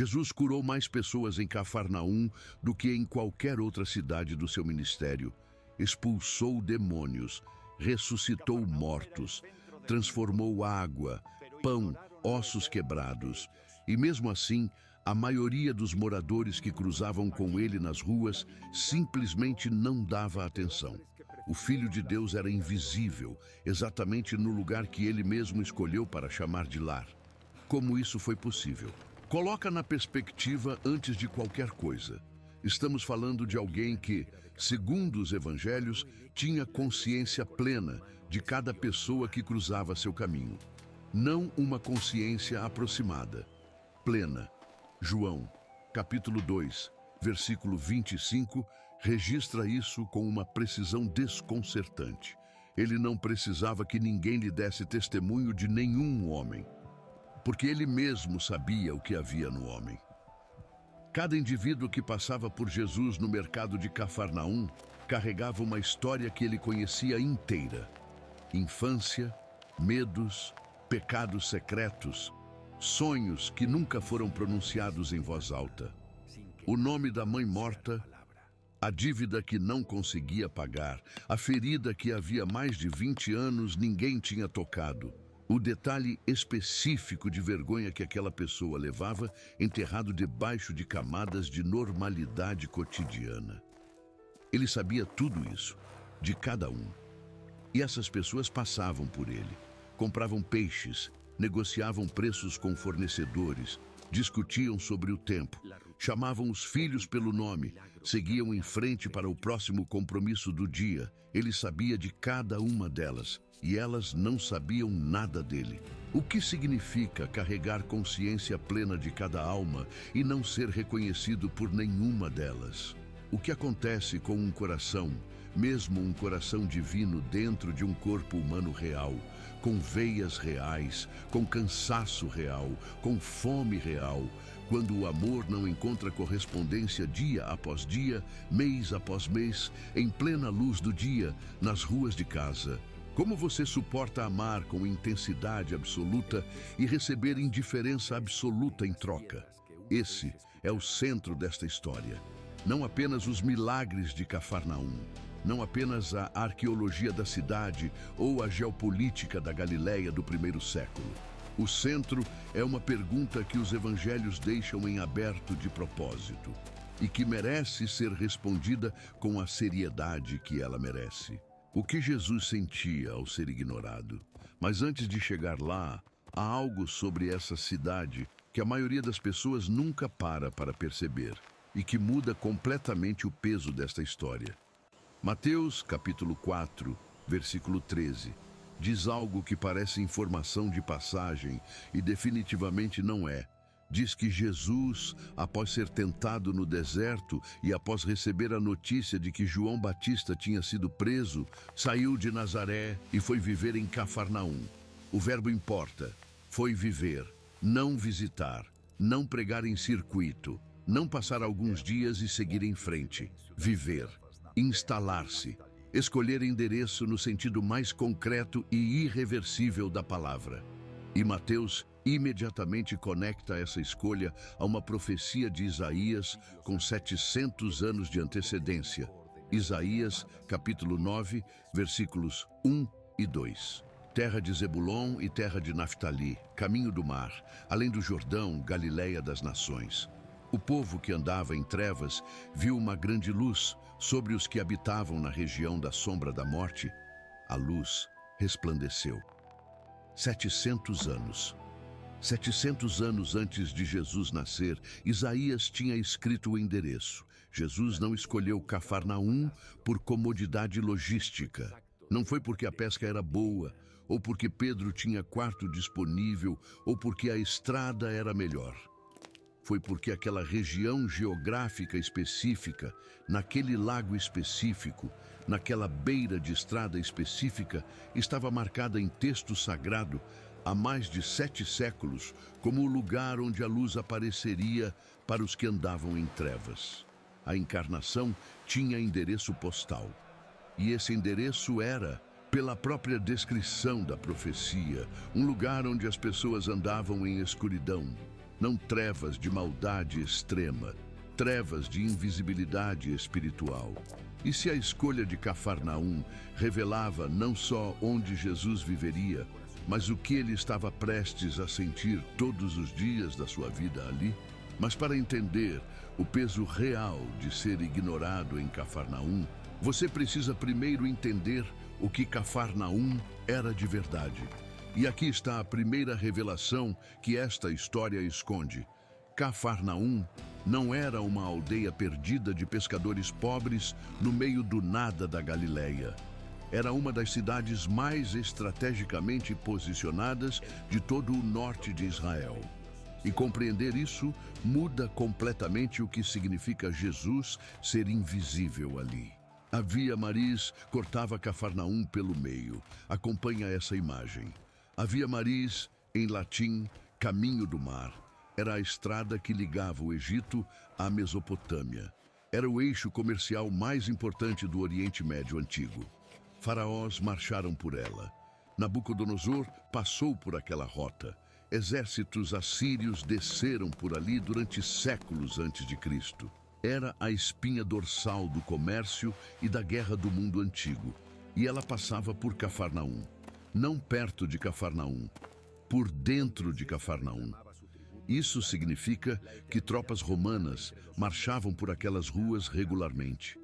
Jesus curou mais pessoas em Cafarnaum do que em qualquer outra cidade do seu ministério. Expulsou demônios, ressuscitou mortos, transformou água, pão, ossos quebrados. E mesmo assim, a maioria dos moradores que cruzavam com ele nas ruas simplesmente não dava atenção. O Filho de Deus era invisível, exatamente no lugar que ele mesmo escolheu para chamar de lar. Como isso foi possível? Coloca na perspectiva antes de qualquer coisa. Estamos falando de alguém que, segundo os evangelhos, tinha consciência plena de cada pessoa que cruzava seu caminho. Não uma consciência aproximada, plena. João, capítulo 2, versículo 25, registra isso com uma precisão desconcertante. Ele não precisava que ninguém lhe desse testemunho de nenhum homem, porque ele mesmo sabia o que havia no homem. Cada indivíduo que passava por Jesus no mercado de Cafarnaum carregava uma história que ele conhecia inteira. Infância, medos, pecados secretos, sonhos que nunca foram pronunciados em voz alta. O nome da mãe morta, a dívida que não conseguia pagar, a ferida que havia mais de 20 anos ninguém tinha tocado. O detalhe específico de vergonha que aquela pessoa levava enterrado debaixo de camadas de normalidade cotidiana. Ele sabia tudo isso, de cada um. E essas pessoas passavam por ele, compravam peixes, negociavam preços com fornecedores, discutiam sobre o tempo, chamavam os filhos pelo nome, seguiam em frente para o próximo compromisso do dia. Ele sabia de cada uma delas, e elas não sabiam nada dele. O que significa carregar consciência plena de cada alma e não ser reconhecido por nenhuma delas? O que acontece com um coração, mesmo um coração divino dentro de um corpo humano real, com veias reais, com cansaço real, com fome real, quando o amor não encontra correspondência dia após dia, mês após mês, em plena luz do dia, nas ruas de casa? Como você suporta amar com intensidade absoluta e receber indiferença absoluta em troca? Esse é o centro desta história. Não apenas os milagres de Cafarnaum, não apenas a arqueologia da cidade ou a geopolítica da Galileia do primeiro século. O centro é uma pergunta que os evangelhos deixam em aberto de propósito e que merece ser respondida com a seriedade que ela merece. O que Jesus sentia ao ser ignorado? Mas antes de chegar lá, há algo sobre essa cidade que a maioria das pessoas nunca para perceber e que muda completamente o peso desta história. Mateus, capítulo 4, versículo 13, diz algo que parece informação de passagem e definitivamente não é. Diz que Jesus, após ser tentado no deserto e após receber a notícia de que João Batista tinha sido preso, saiu de Nazaré e foi viver em Cafarnaum. O verbo importa. Foi viver, não visitar, não pregar em circuito, não passar alguns dias e seguir em frente. Viver, instalar-se, escolher endereço no sentido mais concreto e irreversível da palavra. E Mateus imediatamente conecta essa escolha a uma profecia de Isaías com 700 anos de antecedência. Isaías, capítulo 9, versículos 1 e 2. Terra de Zebulon e terra de Naftali, caminho do mar, além do Jordão, Galileia das nações. O povo que andava em trevas viu uma grande luz sobre os que habitavam na região da sombra da morte. A luz resplandeceu. 700 anos. 700 anos antes de Jesus nascer, Isaías tinha escrito o endereço. Jesus não escolheu Cafarnaum por comodidade logística. Não foi porque a pesca era boa, ou porque Pedro tinha quarto disponível, ou porque a estrada era melhor. Foi porque aquela região geográfica específica, naquele lago específico, naquela beira de estrada específica, estava marcada em texto sagrado há mais de 7 séculos como o lugar onde a luz apareceria para os que andavam em trevas. A encarnação tinha endereço postal. E esse endereço era, pela própria descrição da profecia, um lugar onde as pessoas andavam em escuridão. não trevas de maldade extrema, trevas de invisibilidade espiritual. E se a escolha de Cafarnaum revelava não só onde Jesus viveria, mas o que ele estava prestes a sentir todos os dias da sua vida ali? Mas para entender o peso real de ser ignorado em Cafarnaum, você precisa primeiro entender o que Cafarnaum era de verdade. E aqui está a primeira revelação que esta história esconde. Cafarnaum não era uma aldeia perdida de pescadores pobres no meio do nada da Galileia. Era uma das cidades mais estrategicamente posicionadas de todo o norte de Israel. E compreender isso muda completamente o que significa Jesus ser invisível ali. A Via Maris cortava Cafarnaum pelo meio. Acompanha essa imagem. A Via Maris, em latim, caminho do mar, era a estrada que ligava o Egito à Mesopotâmia. Era o eixo comercial mais importante do Oriente Médio Antigo. Faraós marcharam por ela. Nabucodonosor passou por aquela rota. Exércitos assírios desceram por ali durante séculos antes de Cristo. Era a espinha dorsal do comércio e da guerra do mundo antigo. E ela passava por Cafarnaum. Não perto de Cafarnaum, por dentro de Cafarnaum. Isso significa que tropas romanas marchavam por aquelas ruas regularmente.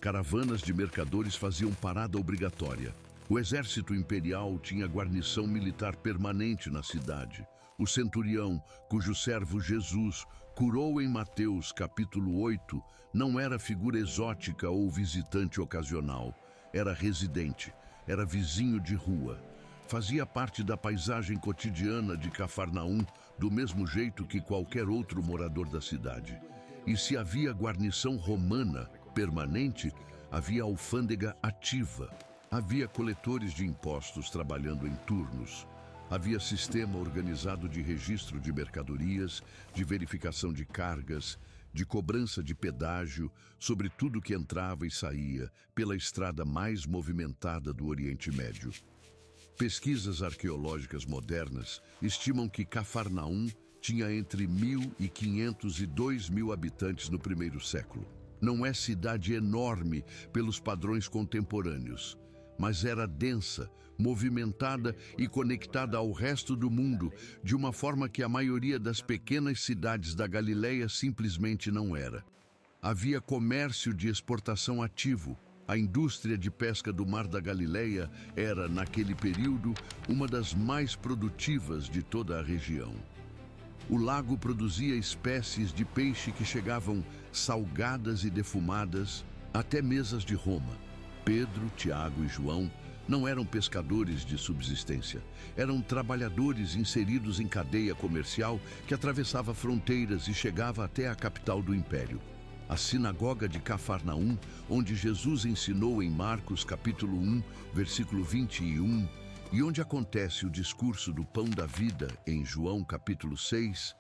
Caravanas de mercadores faziam parada obrigatória. O exército imperial tinha guarnição militar permanente na cidade. O centurião, cujo servo Jesus curou em Mateus capítulo 8, não era figura exótica ou visitante ocasional. Era residente, era vizinho de rua. Fazia parte da paisagem cotidiana de Cafarnaum, do mesmo jeito que qualquer outro morador da cidade. E se havia guarnição romana permanente, havia alfândega ativa. Havia coletores de impostos trabalhando em turnos. Havia sistema organizado de registro de mercadorias, de verificação de cargas, de cobrança de pedágio sobre tudo que entrava e saía pela estrada mais movimentada do Oriente Médio. Pesquisas arqueológicas modernas estimam que Cafarnaum tinha entre 1.500 e 2.000 habitantes no primeiro século. Não é cidade enorme pelos padrões contemporâneos, mas era densa, movimentada e conectada ao resto do mundo de uma forma que a maioria das pequenas cidades da Galileia simplesmente não era. Havia comércio de exportação ativo. A indústria de pesca do Mar da Galileia era, naquele período, uma das mais produtivas de toda a região. O lago produzia espécies de peixe que chegavam salgadas e defumadas até mesas de Roma. Pedro, Tiago e João não eram pescadores de subsistência. Eram trabalhadores inseridos em cadeia comercial que atravessava fronteiras e chegava até a capital do império. A sinagoga de Cafarnaum, onde Jesus ensinou em Marcos capítulo 1, versículo 21, e onde acontece o discurso do pão da vida em João capítulo 6,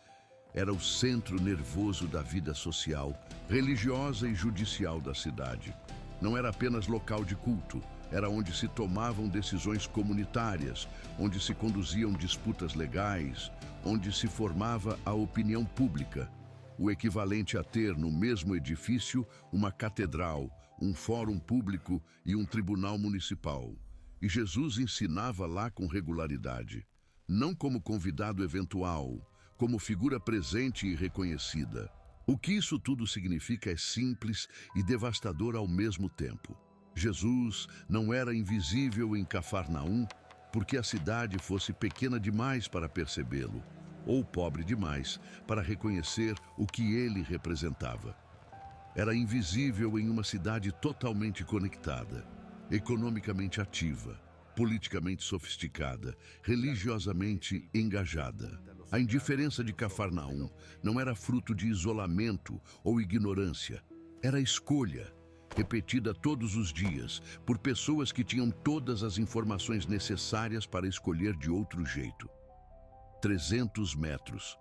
era o centro nervoso da vida social, religiosa e judicial da cidade. Não era apenas local de culto, era onde se tomavam decisões comunitárias, onde se conduziam disputas legais, onde se formava a opinião pública. O equivalente a ter no mesmo edifício uma catedral, um fórum público e um tribunal municipal. E Jesus ensinava lá com regularidade, não como convidado eventual, como figura presente e reconhecida. O que isso tudo significa é simples e devastador ao mesmo tempo. Jesus não era invisível em Cafarnaum porque a cidade fosse pequena demais para percebê-lo, ou pobre demais para reconhecer o que ele representava. Era invisível em uma cidade totalmente conectada, economicamente ativa, politicamente sofisticada, religiosamente engajada. A indiferença de Cafarnaum não era fruto de isolamento ou ignorância, era escolha, repetida todos os dias por pessoas que tinham todas as informações necessárias para escolher de outro jeito. 300 metros.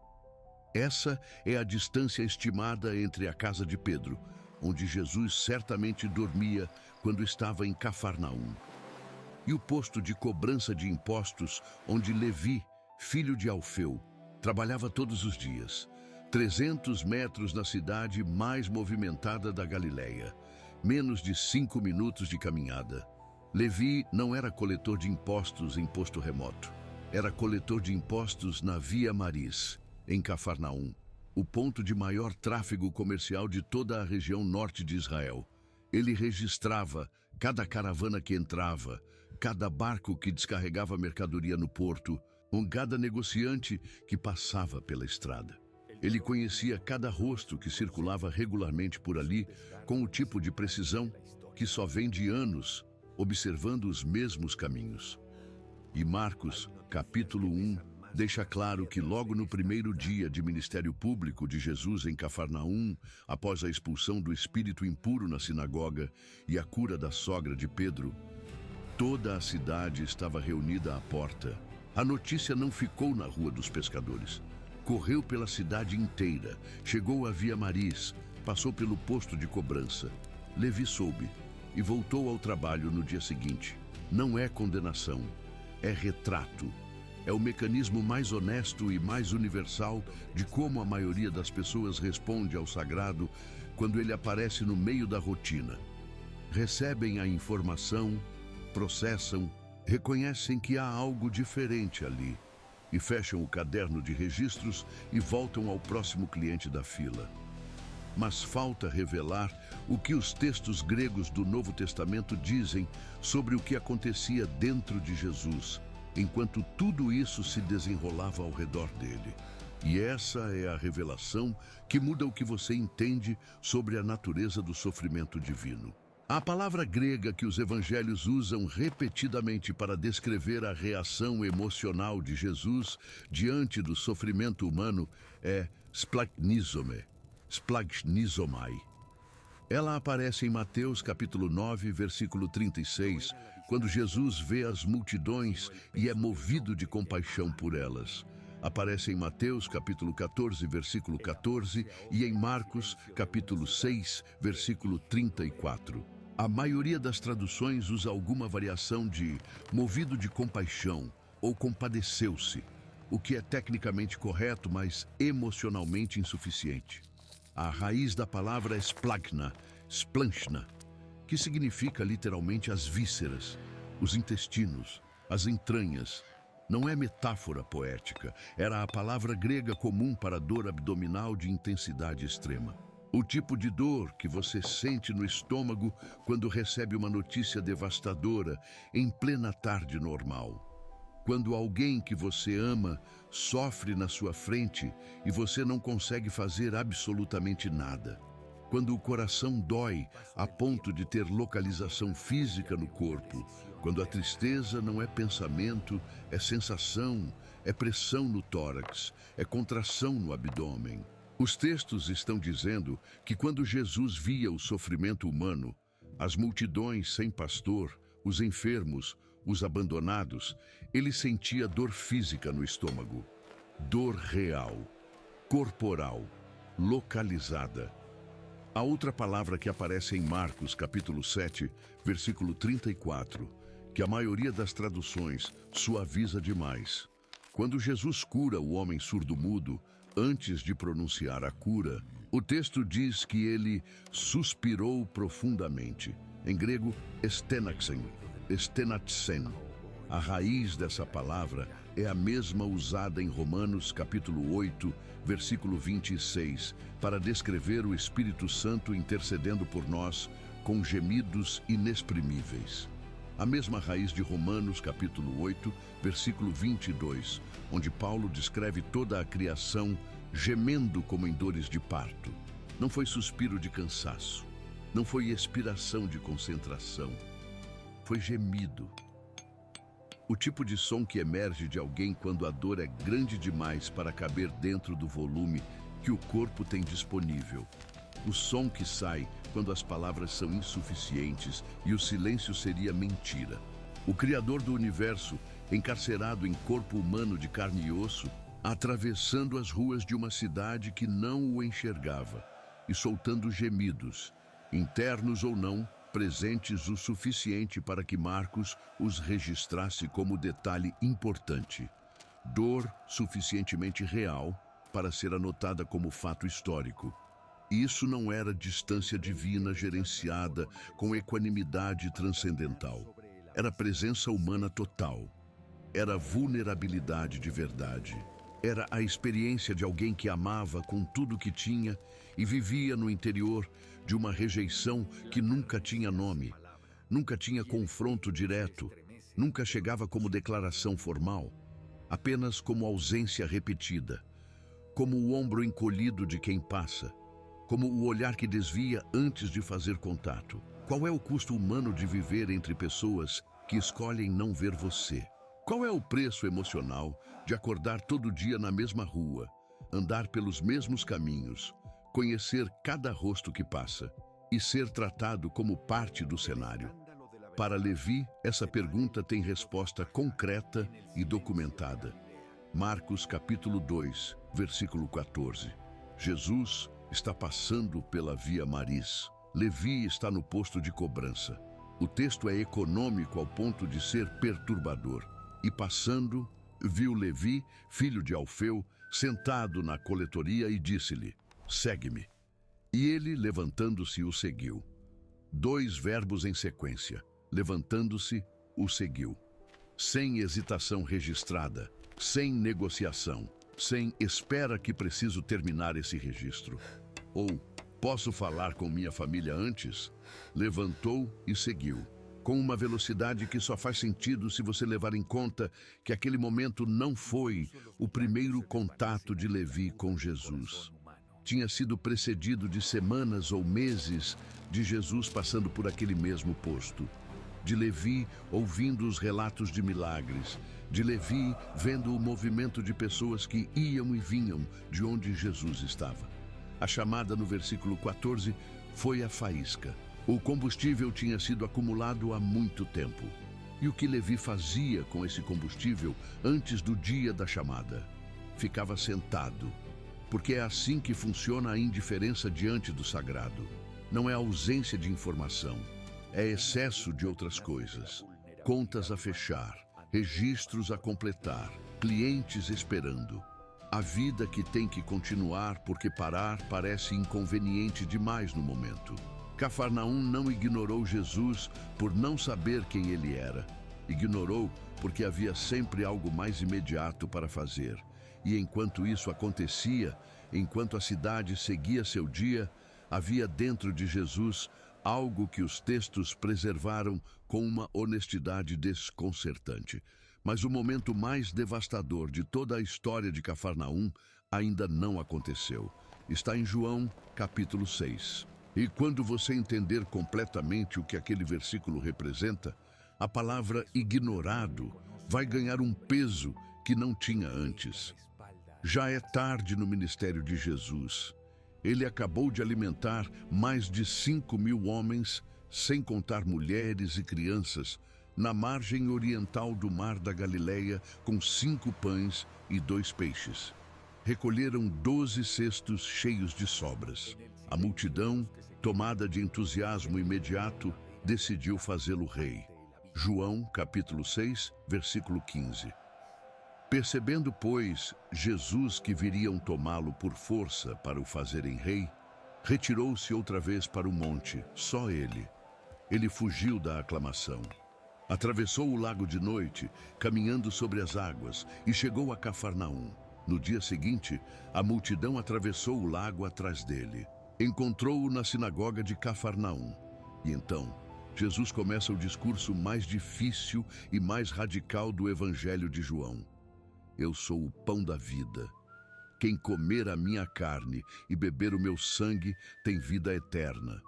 Essa é a distância estimada entre a casa de Pedro, onde Jesus certamente dormia quando estava em Cafarnaum, e o posto de cobrança de impostos onde Levi, filho de Alfeu, Trabalhava todos os dias. 300 metros na cidade mais movimentada da Galileia. Menos de 5 minutos de caminhada. Levi não era coletor de impostos em posto remoto. Era coletor de impostos na Via Maris, em Cafarnaum, o ponto de maior tráfego comercial de toda a região norte de Israel. Ele registrava cada caravana que entrava, cada barco que descarregava mercadoria no porto, cada negociante que passava pela estrada. Ele conhecia cada rosto que circulava regularmente por ali, com o tipo de precisão que só vem de anos, observando os mesmos caminhos. E Marcos, capítulo 1, deixa claro que logo no primeiro dia de ministério público de Jesus em Cafarnaum, após a expulsão do espírito impuro na sinagoga e a cura da sogra de Pedro, toda a cidade estava reunida à porta. A notícia não ficou na Rua dos Pescadores. Correu pela cidade inteira, chegou à Via Maris, passou pelo posto de cobrança. Levi soube e voltou ao trabalho no dia seguinte. Não é condenação, é retrato. É o mecanismo mais honesto e mais universal de como a maioria das pessoas responde ao sagrado quando ele aparece no meio da rotina. Recebem a informação, processam, reconhecem que há algo diferente ali e fecham o caderno de registros e voltam ao próximo cliente da fila. Mas falta revelar o que os textos gregos do Novo Testamento dizem sobre o que acontecia dentro de Jesus, enquanto tudo isso se desenrolava ao redor dele. E essa é a revelação que muda o que você entende sobre a natureza do sofrimento divino. A palavra grega que os evangelhos usam repetidamente para descrever a reação emocional de Jesus diante do sofrimento humano é splagchnizomai. Ela aparece em Mateus capítulo 9, versículo 36, quando Jesus vê as multidões e é movido de compaixão por elas. Aparece em Mateus capítulo 14, versículo 14 e em Marcos capítulo 6, versículo 34. A maioria das traduções usa alguma variação de movido de compaixão ou compadeceu-se, o que é tecnicamente correto, mas emocionalmente insuficiente. A raiz da palavra é splanchna, que significa literalmente as vísceras, os intestinos, as entranhas. Não é metáfora poética, era a palavra grega comum para dor abdominal de intensidade extrema. O tipo de dor que você sente no estômago quando recebe uma notícia devastadora em plena tarde normal. Quando alguém que você ama sofre na sua frente e você não consegue fazer absolutamente nada. Quando o coração dói a ponto de ter localização física no corpo. Quando a tristeza não é pensamento, é sensação, é pressão no tórax, é contração no abdômen. Os textos estão dizendo que quando Jesus via o sofrimento humano, as multidões sem pastor, os enfermos, os abandonados, ele sentia dor física no estômago. Dor real, corporal, localizada. A outra palavra que aparece em Marcos, capítulo 7, versículo 34, que a maioria das traduções suaviza demais. Quando Jesus cura o homem surdo-mudo, antes de pronunciar a cura, o texto diz que ele suspirou profundamente. Em grego, stenatsen. A raiz dessa palavra é a mesma usada em Romanos capítulo 8, versículo 26, para descrever o Espírito Santo intercedendo por nós com gemidos inexprimíveis. A mesma raiz de Romanos capítulo 8, versículo 22, onde Paulo descreve toda a criação gemendo como em dores de parto. Não foi suspiro de cansaço, não foi expiração de concentração, foi gemido. O tipo de som que emerge de alguém quando a dor é grande demais para caber dentro do volume que o corpo tem disponível. O som que sai quando as palavras são insuficientes e o silêncio seria mentira. O Criador do universo, encarcerado em corpo humano de carne e osso, atravessando as ruas de uma cidade que não o enxergava e soltando gemidos, internos ou não, presentes o suficiente para que Marcos os registrasse como detalhe importante. dor suficientemente real para ser anotada como fato histórico. Isso não era distância divina gerenciada com equanimidade transcendental. Era presença humana total. Era vulnerabilidade de verdade. Era a experiência de alguém que amava com tudo que tinha e vivia no interior de uma rejeição que nunca tinha nome, nunca tinha confronto direto, nunca chegava como declaração formal, apenas como ausência repetida, como o ombro encolhido de quem passa, como o olhar que desvia antes de fazer contato. Qual é o custo humano de viver entre pessoas que escolhem não ver você? Qual é o preço emocional de acordar todo dia na mesma rua, andar pelos mesmos caminhos, conhecer cada rosto que passa e ser tratado como parte do cenário? Para Levi, essa pergunta tem resposta concreta e documentada. Marcos capítulo 2, versículo 14. Jesus está passando pela Via Maris. Levi está no posto de cobrança. O texto é econômico ao ponto de ser perturbador. E passando, viu Levi, filho de Alfeu, sentado na coletoria e disse-lhe: segue-me. E ele, levantando-se, o seguiu. 2 verbos em sequência. Levantando-se, o seguiu. Sem hesitação registrada, sem negociação, sem espera que preciso terminar esse registro. Ou, posso falar com minha família antes? Levantou e seguiu, com uma velocidade que só faz sentido se você levar em conta que aquele momento não foi o primeiro contato de Levi com Jesus. Tinha sido precedido de semanas ou meses de Jesus passando por aquele mesmo posto. De Levi ouvindo os relatos de milagres, de Levi vendo o movimento de pessoas que iam e vinham de onde Jesus estava. A chamada no versículo 14 foi a faísca. O combustível tinha sido acumulado há muito tempo. E o que Levi fazia com esse combustível antes do dia da chamada? Ficava sentado, porque é assim que funciona a indiferença diante do sagrado. Não é ausência de informação, é excesso de outras coisas. Contas a fechar, registros a completar, clientes esperando. A vida que tem que continuar porque parar parece inconveniente demais no momento. Cafarnaum não ignorou Jesus por não saber quem ele era. Ignorou porque havia sempre algo mais imediato para fazer. E enquanto isso acontecia, enquanto a cidade seguia seu dia, havia dentro de Jesus algo que os textos preservaram com uma honestidade desconcertante. Mas o momento mais devastador de toda a história de Cafarnaum ainda não aconteceu. Está em João, capítulo 6. E quando você entender completamente o que aquele versículo representa, a palavra ignorado vai ganhar um peso que não tinha antes. Já é tarde no ministério de Jesus. Ele acabou de alimentar mais de 5.000 homens, sem contar mulheres e crianças, na margem oriental do mar da Galileia, com 5 pães e 2 peixes. Recolheram 12 cestos cheios de sobras. A multidão, tomada de entusiasmo imediato, decidiu fazê-lo rei. João, capítulo 6, versículo 15. Percebendo, pois, Jesus que viriam tomá-lo por força para o fazerem rei, retirou-se outra vez para o monte, só ele. Ele fugiu da aclamação. Atravessou o lago de noite, caminhando sobre as águas, e chegou a Cafarnaum. No dia seguinte, a multidão atravessou o lago atrás dele. Encontrou-o na sinagoga de Cafarnaum. E então, Jesus começa o discurso mais difícil e mais radical do Evangelho de João. Eu sou o pão da vida. Quem comer a minha carne e beber o meu sangue tem vida eterna.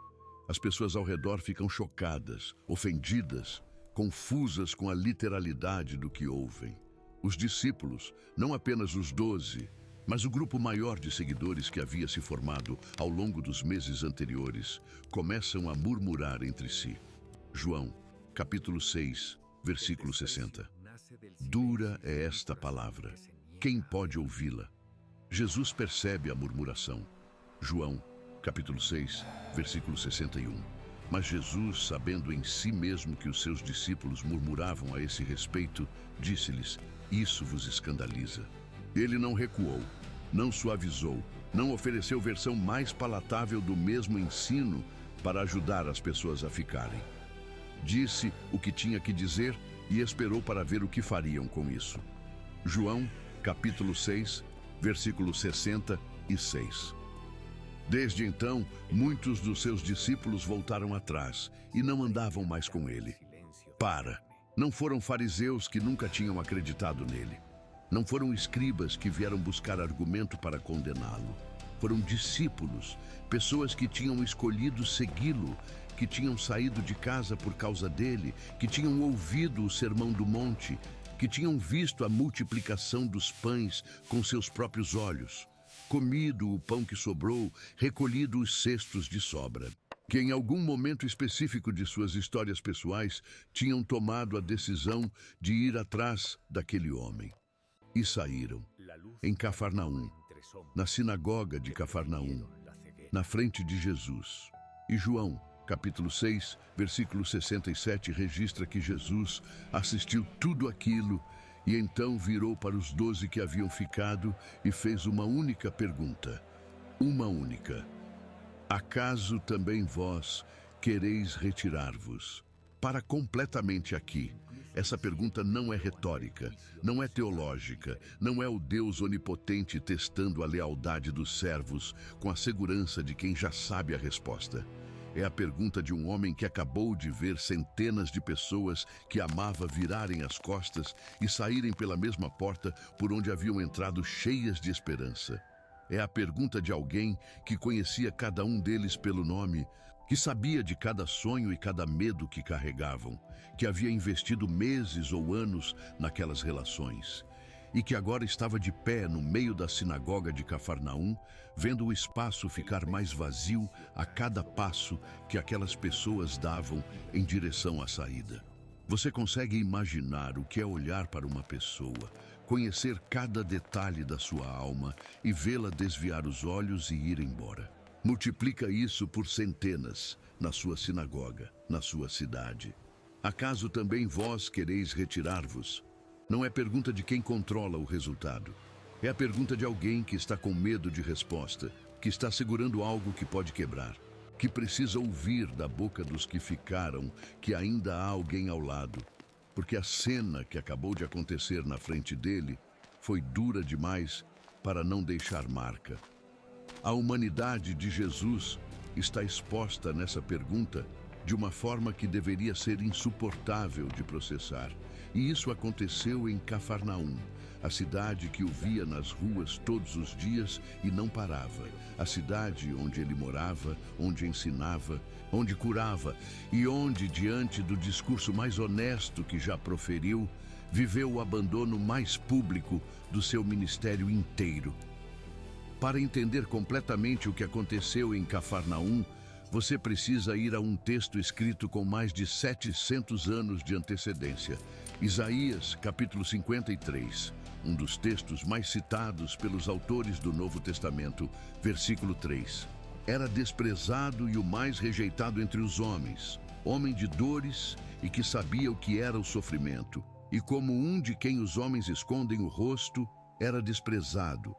As pessoas ao redor ficam chocadas, ofendidas, confusas com a literalidade do que ouvem. Os discípulos, não apenas os 12, mas o grupo maior de seguidores que havia se formado ao longo dos meses anteriores, começam a murmurar entre si. João, capítulo 6, versículo 60. Dura é esta palavra. Quem pode ouvi-la? Jesus percebe a murmuração. João, capítulo 6, versículo 61. Mas Jesus, sabendo em si mesmo que os seus discípulos murmuravam a esse respeito, disse-lhes: isso vos escandaliza. Ele não recuou, não suavizou, não ofereceu versão mais palatável do mesmo ensino para ajudar as pessoas a ficarem. Disse o que tinha que dizer e esperou para ver o que fariam com isso. João, capítulo 6, versículo 66. Desde então, muitos dos seus discípulos voltaram atrás e não andavam mais com ele. Não foram fariseus que nunca tinham acreditado nele. Não foram escribas que vieram buscar argumento para condená-lo. Foram discípulos, pessoas que tinham escolhido segui-lo, que tinham saído de casa por causa dele, que tinham ouvido o Sermão do Monte, que tinham visto a multiplicação dos pães com seus próprios olhos, comido o pão que sobrou, recolhido os cestos de sobra, que em algum momento específico de suas histórias pessoais tinham tomado a decisão de ir atrás daquele homem. E saíram, em Cafarnaum, na sinagoga de Cafarnaum, na frente de Jesus. E João, capítulo 6, versículo 67, registra que Jesus assistiu tudo aquilo e então virou para os 12 que haviam ficado e fez uma única pergunta. Uma única. Acaso também vós quereis retirar-vos? Para completamente aqui. Essa pergunta não é retórica, não é teológica, não é o Deus onipotente testando a lealdade dos servos com a segurança de quem já sabe a resposta. É a pergunta de um homem que acabou de ver centenas de pessoas que amava virarem as costas e saírem pela mesma porta por onde haviam entrado cheias de esperança. É a pergunta de alguém que conhecia cada um deles pelo nome, que sabia de cada sonho e cada medo que carregavam, que havia investido meses ou anos naquelas relações, e que agora estava de pé no meio da sinagoga de Cafarnaum, vendo o espaço ficar mais vazio a cada passo que aquelas pessoas davam em direção à saída. Você consegue imaginar o que é olhar para uma pessoa, conhecer cada detalhe da sua alma e vê-la desviar os olhos e ir embora? Multiplica isso por centenas na sua sinagoga, na sua cidade. Acaso também vós quereis retirar-vos? Não é pergunta de quem controla o resultado. É a pergunta de alguém que está com medo de resposta, que está segurando algo que pode quebrar, que precisa ouvir da boca dos que ficaram que ainda há alguém ao lado, porque a cena que acabou de acontecer na frente dele foi dura demais para não deixar marca. A humanidade de Jesus está exposta nessa pergunta de uma forma que deveria ser insuportável de processar. E isso aconteceu em Cafarnaum, a cidade que o via nas ruas todos os dias e não parava. A cidade onde ele morava, onde ensinava, onde curava e onde, diante do discurso mais honesto que já proferiu, viveu o abandono mais público do seu ministério inteiro. Para entender completamente o que aconteceu em Cafarnaum, você precisa ir a um texto escrito com mais de 700 anos de antecedência. Isaías, capítulo 53, um dos textos mais citados pelos autores do Novo Testamento, versículo 3. Era desprezado e o mais rejeitado entre os homens, homem de dores e que sabia o que era o sofrimento. E como um de quem os homens escondem o rosto, era desprezado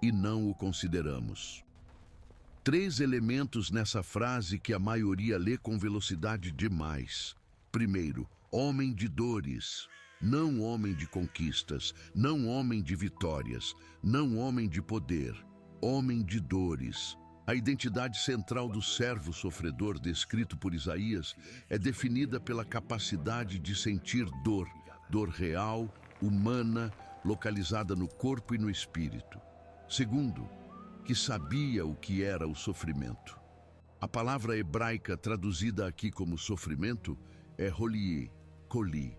e não o consideramos. 3 elementos nessa frase que a maioria lê com velocidade demais. Primeiro, homem de dores, não homem de conquistas, não homem de vitórias, não homem de poder, homem de dores. A identidade central do servo sofredor descrito por Isaías é definida pela capacidade de sentir dor, dor real, humana, localizada no corpo e no espírito. Segundo, que sabia o que era o sofrimento. A palavra hebraica traduzida aqui como sofrimento é holi, coli.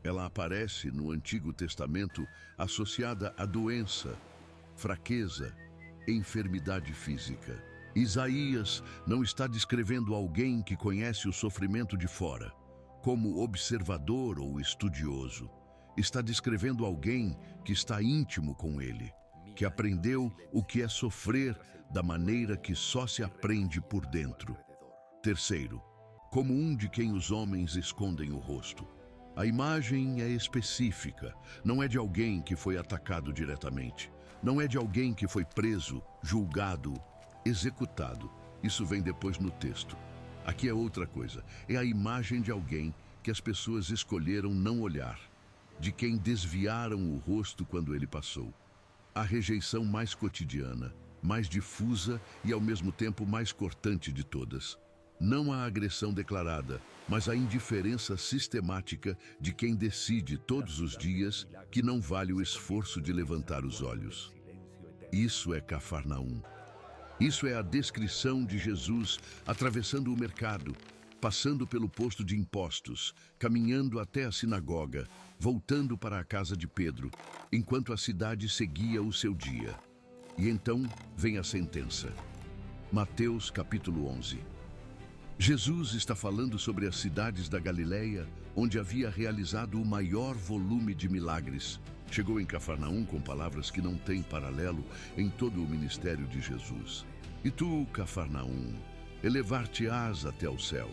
Ela aparece no Antigo Testamento associada à doença, fraqueza, enfermidade física. Isaías não está descrevendo alguém que conhece o sofrimento de fora, como observador ou estudioso. Está descrevendo alguém que está íntimo com ele, que aprendeu o que é sofrer da maneira que só se aprende por dentro. Terceiro, como um de quem os homens escondem o rosto. A imagem é específica, não é de alguém que foi atacado diretamente, não é de alguém que foi preso, julgado, executado. Isso vem depois no texto. Aqui é outra coisa, é a imagem de alguém que as pessoas escolheram não olhar, de quem desviaram o rosto quando ele passou. A rejeição mais cotidiana, mais difusa e ao mesmo tempo mais cortante de todas. Não a agressão declarada, mas a indiferença sistemática de quem decide todos os dias que não vale o esforço de levantar os olhos. Isso é Cafarnaum. Isso é a descrição de Jesus atravessando o mercado, passando pelo posto de impostos, caminhando até a sinagoga, voltando para a casa de Pedro, enquanto a cidade seguia o seu dia. E então vem a sentença. Mateus capítulo 11. Jesus está falando sobre as cidades da Galileia, onde havia realizado o maior volume de milagres. Chegou em Cafarnaum com palavras que não têm paralelo em todo o ministério de Jesus. E tu, Cafarnaum, elevar-te-ás até o céu.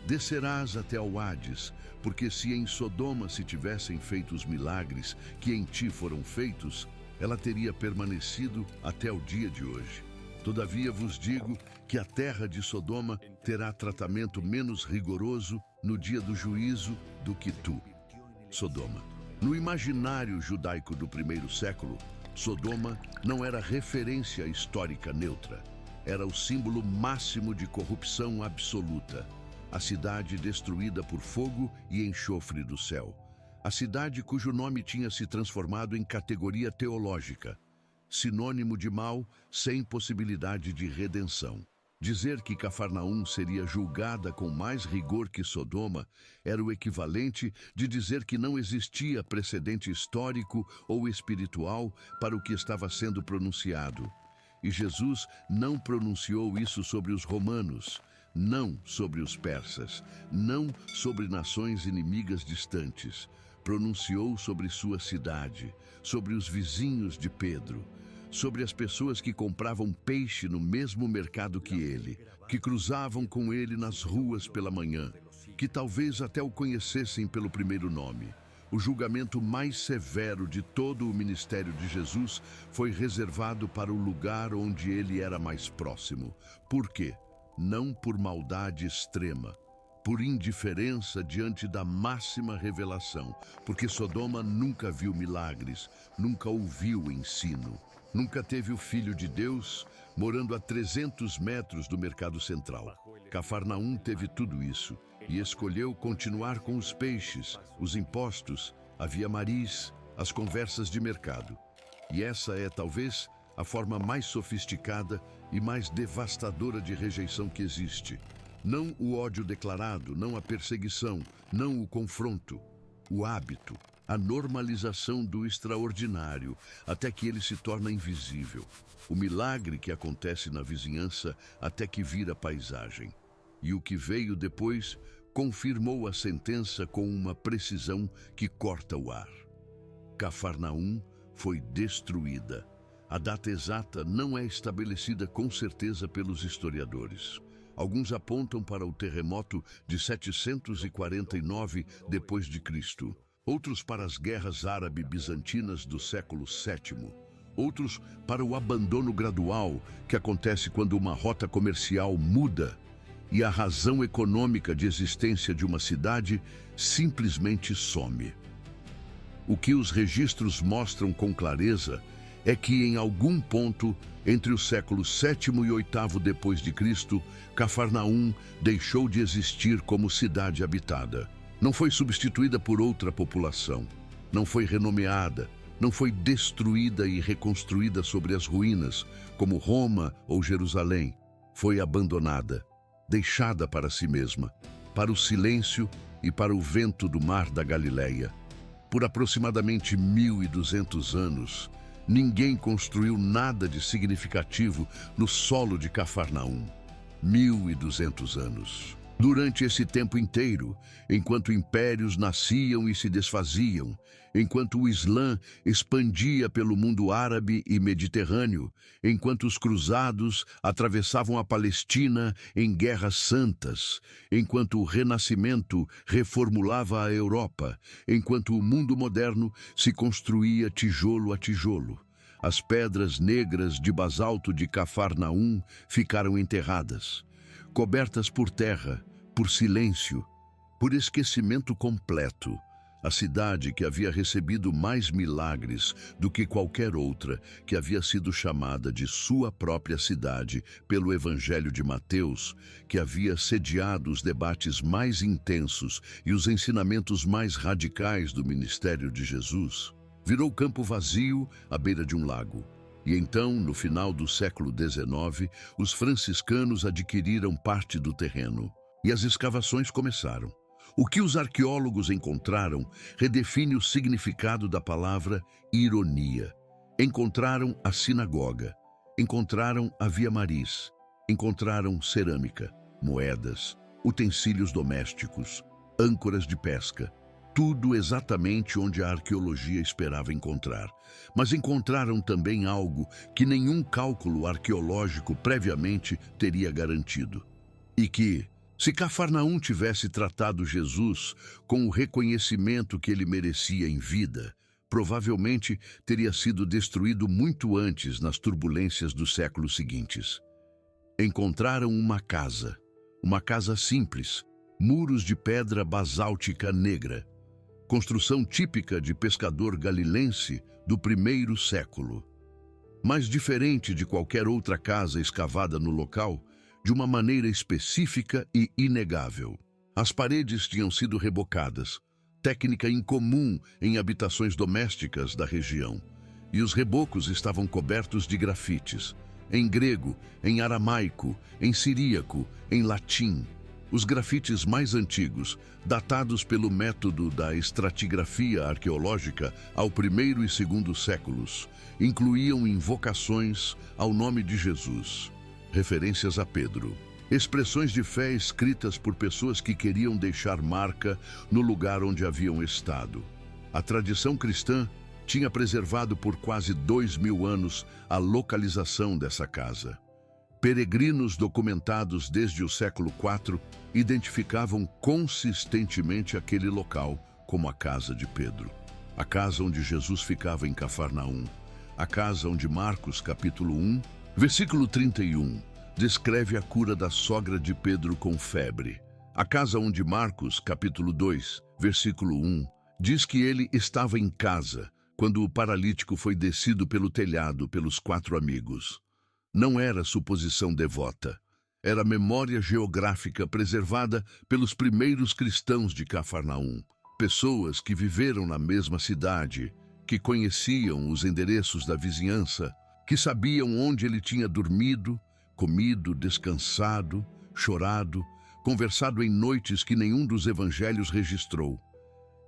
Descerás até ao Hades, porque se em Sodoma se tivessem feito os milagres que em ti foram feitos, ela teria permanecido até o dia de hoje. Todavia vos digo que a terra de Sodoma terá tratamento menos rigoroso no dia do juízo do que tu, Sodoma. No imaginário judaico do primeiro século, Sodoma não era referência histórica neutra. Era o símbolo máximo de corrupção absoluta. A cidade destruída por fogo e enxofre do céu. A cidade cujo nome tinha se transformado em categoria teológica. Sinônimo de mal, sem possibilidade de redenção. Dizer que Cafarnaum seria julgada com mais rigor que Sodoma era o equivalente de dizer que não existia precedente histórico ou espiritual para o que estava sendo pronunciado. E Jesus não pronunciou isso sobre os romanos, não sobre os persas, não sobre nações inimigas distantes. Pronunciou sobre sua cidade, sobre os vizinhos de Pedro, sobre as pessoas que compravam peixe no mesmo mercado que ele, que cruzavam com ele nas ruas pela manhã, que talvez até o conhecessem pelo primeiro nome. O julgamento mais severo de todo o ministério de Jesus foi reservado para o lugar onde ele era mais próximo. Por quê? Não por maldade extrema, por indiferença diante da máxima revelação, porque Sodoma nunca viu milagres, nunca ouviu ensino, nunca teve o Filho de Deus morando a 300 metros do mercado central. Cafarnaum teve tudo isso e escolheu continuar com os peixes, os impostos, a via-maris, as conversas de mercado. E essa é, talvez, a forma mais sofisticada e mais devastadora de rejeição que existe. Não o ódio declarado, não a perseguição, não o confronto, o hábito, a normalização do extraordinário, até que ele se torna invisível. O milagre que acontece na vizinhança até que vira paisagem. E o que veio depois confirmou a sentença com uma precisão que corta o ar. Cafarnaum foi destruída. A data exata não é estabelecida com certeza pelos historiadores. Alguns apontam para o terremoto de 749 depois de Cristo, outros para as guerras árabe-bizantinas do século VII, outros para o abandono gradual que acontece quando uma rota comercial muda e a razão econômica de existência de uma cidade simplesmente some. O que os registros mostram com clareza é que em algum ponto entre o século VII e VIII depois de Cristo, Cafarnaum deixou de existir como cidade habitada. Não foi substituída por outra população, não foi renomeada, não foi destruída e reconstruída sobre as ruínas, como Roma ou Jerusalém. Foi abandonada, deixada para si mesma, para o silêncio e para o vento do mar da Galileia. Por aproximadamente 1200 anos, ninguém construiu nada de significativo no solo de Cafarnaum. 1200 anos. Durante esse tempo inteiro, enquanto impérios nasciam e se desfaziam, enquanto o Islã expandia pelo mundo árabe e mediterrâneo, enquanto os cruzados atravessavam a Palestina em guerras santas, enquanto o Renascimento reformulava a Europa, enquanto o mundo moderno se construía tijolo a tijolo, as pedras negras de basalto de Cafarnaum ficaram enterradas, cobertas por terra, por silêncio, por esquecimento completo. A cidade que havia recebido mais milagres do que qualquer outra, que havia sido chamada de sua própria cidade pelo Evangelho de Mateus, que havia sediado os debates mais intensos e os ensinamentos mais radicais do ministério de Jesus, virou campo vazio à beira de um lago. E então, no final do século XIX, os franciscanos adquiriram parte do terreno e as escavações começaram. O que os arqueólogos encontraram redefine o significado da palavra ironia. Encontraram a sinagoga, encontraram a Via Maris, encontraram cerâmica, moedas, utensílios domésticos, âncoras de pesca, tudo exatamente onde a arqueologia esperava encontrar. Mas encontraram também algo que nenhum cálculo arqueológico previamente teria garantido. E que, se Cafarnaum tivesse tratado Jesus com o reconhecimento que ele merecia em vida, provavelmente teria sido destruído muito antes nas turbulências dos séculos seguintes. Encontraram uma casa simples, muros de pedra basáltica negra, construção típica de pescador galilense do primeiro século. Mas diferente de qualquer outra casa escavada no local, de uma maneira específica e inegável. As paredes tinham sido rebocadas, técnica incomum em habitações domésticas da região, e os rebocos estavam cobertos de grafites, em grego, em aramaico, em siríaco, em latim. Os grafites mais antigos, datados pelo método da estratigrafia arqueológica ao primeiro e segundo séculos, incluíam invocações ao nome de Jesus, referências a Pedro, expressões de fé escritas por pessoas que queriam deixar marca no lugar onde haviam estado. A tradição cristã tinha preservado por quase 2000 anos a localização dessa casa. Peregrinos documentados desde o século IV identificavam consistentemente aquele local como a casa de Pedro, a casa onde Jesus ficava em Cafarnaum, a casa onde Marcos, capítulo 1, versículo 31, descreve a cura da sogra de Pedro com febre. A casa onde Marcos, capítulo 2, versículo 1, diz que ele estava em casa quando o paralítico foi descido pelo telhado pelos 4 amigos. Não era suposição devota. Era memória geográfica preservada pelos primeiros cristãos de Cafarnaum. Pessoas que viveram na mesma cidade, que conheciam os endereços da vizinhança, que sabiam onde ele tinha dormido, comido, descansado, chorado, conversado em noites que nenhum dos evangelhos registrou.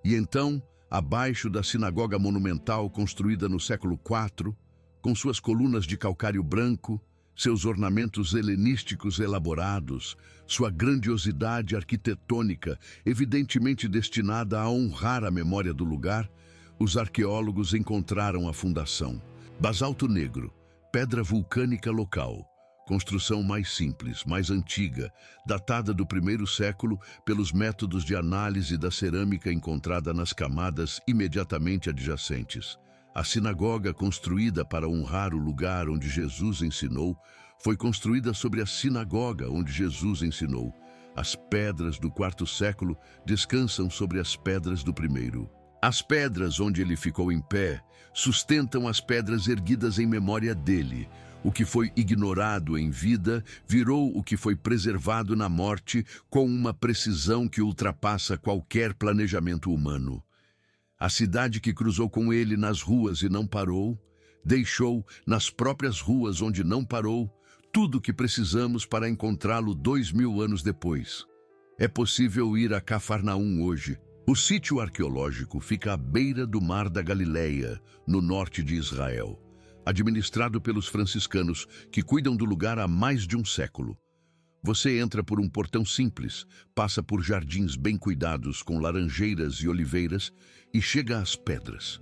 E então, abaixo da sinagoga monumental construída no século IV, com suas colunas de calcário branco, seus ornamentos helenísticos elaborados, sua grandiosidade arquitetônica, evidentemente destinada a honrar a memória do lugar, os arqueólogos encontraram a fundação. Basalto negro, pedra vulcânica local, construção mais simples, mais antiga, datada do primeiro século pelos métodos de análise da cerâmica encontrada nas camadas imediatamente adjacentes. A sinagoga, construída para honrar o lugar onde Jesus ensinou, foi construída sobre a sinagoga onde Jesus ensinou. As pedras do quarto século descansam sobre as pedras do primeiro. As pedras onde ele ficou em pé sustentam as pedras erguidas em memória dele. O que foi ignorado em vida virou o que foi preservado na morte com uma precisão que ultrapassa qualquer planejamento humano. A cidade que cruzou com ele nas ruas e não parou, deixou nas próprias ruas onde não parou tudo o que precisamos para encontrá-lo 2000 anos depois. É possível ir a Cafarnaum hoje. O sítio arqueológico fica à beira do Mar da Galileia, no norte de Israel, administrado pelos franciscanos que cuidam do lugar há mais de um século. Você entra por um portão simples, passa por jardins bem cuidados com laranjeiras e oliveiras e chega às pedras.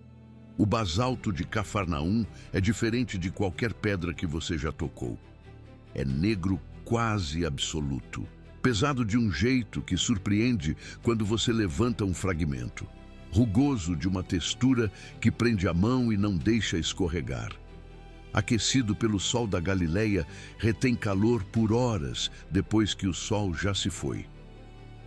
O basalto de Cafarnaum é diferente de qualquer pedra que você já tocou. É negro quase absoluto, pesado de um jeito que surpreende quando você levanta um fragmento, rugoso de uma textura que prende a mão e não deixa escorregar. Aquecido pelo sol da Galileia, retém calor por horas depois que o sol já se foi.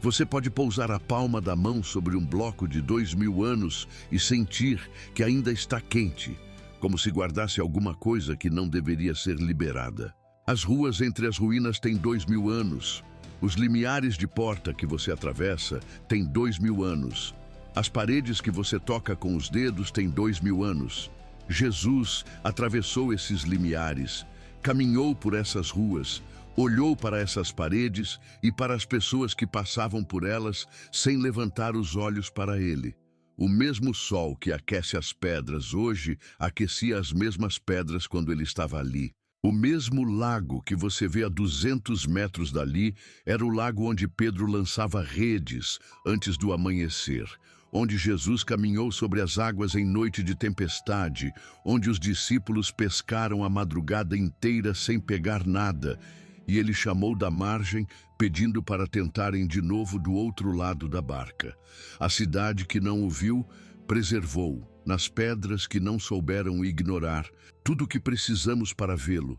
Você pode pousar a palma da mão sobre um bloco de 2000 anos e sentir que ainda está quente, como se guardasse alguma coisa que não deveria ser liberada. As ruas entre as ruínas têm 2000 anos. Os limiares de porta que você atravessa têm 2000 anos. As paredes que você toca com os dedos têm 2000 anos. Jesus atravessou esses limiares, caminhou por essas ruas, olhou para essas paredes e para as pessoas que passavam por elas sem levantar os olhos para ele. O mesmo sol que aquece as pedras hoje aquecia as mesmas pedras quando ele estava ali. O mesmo lago que você vê a 200 metros dali era o lago onde Pedro lançava redes antes do amanhecer, onde Jesus caminhou sobre as águas em noite de tempestade, onde os discípulos pescaram a madrugada inteira sem pegar nada, e ele chamou da margem, pedindo para tentarem de novo do outro lado da barca. A cidade que não o viu, preservou, nas pedras que não souberam ignorar, tudo o que precisamos para vê-lo.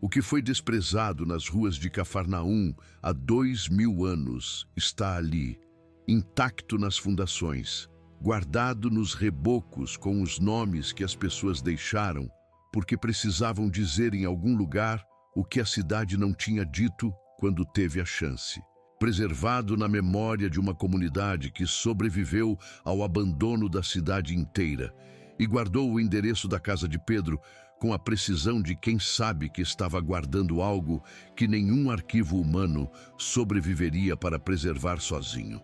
O que foi desprezado nas ruas de Cafarnaum há 2000 anos está ali, intacto nas fundações, guardado nos rebocos com os nomes que as pessoas deixaram, porque precisavam dizer em algum lugar o que a cidade não tinha dito quando teve a chance. Preservado na memória de uma comunidade que sobreviveu ao abandono da cidade inteira e guardou o endereço da casa de Pedro com a precisão de quem sabe que estava guardando algo que nenhum arquivo humano sobreviveria para preservar sozinho.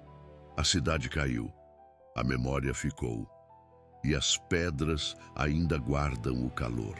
A cidade caiu, a memória ficou, e as pedras ainda guardam o calor.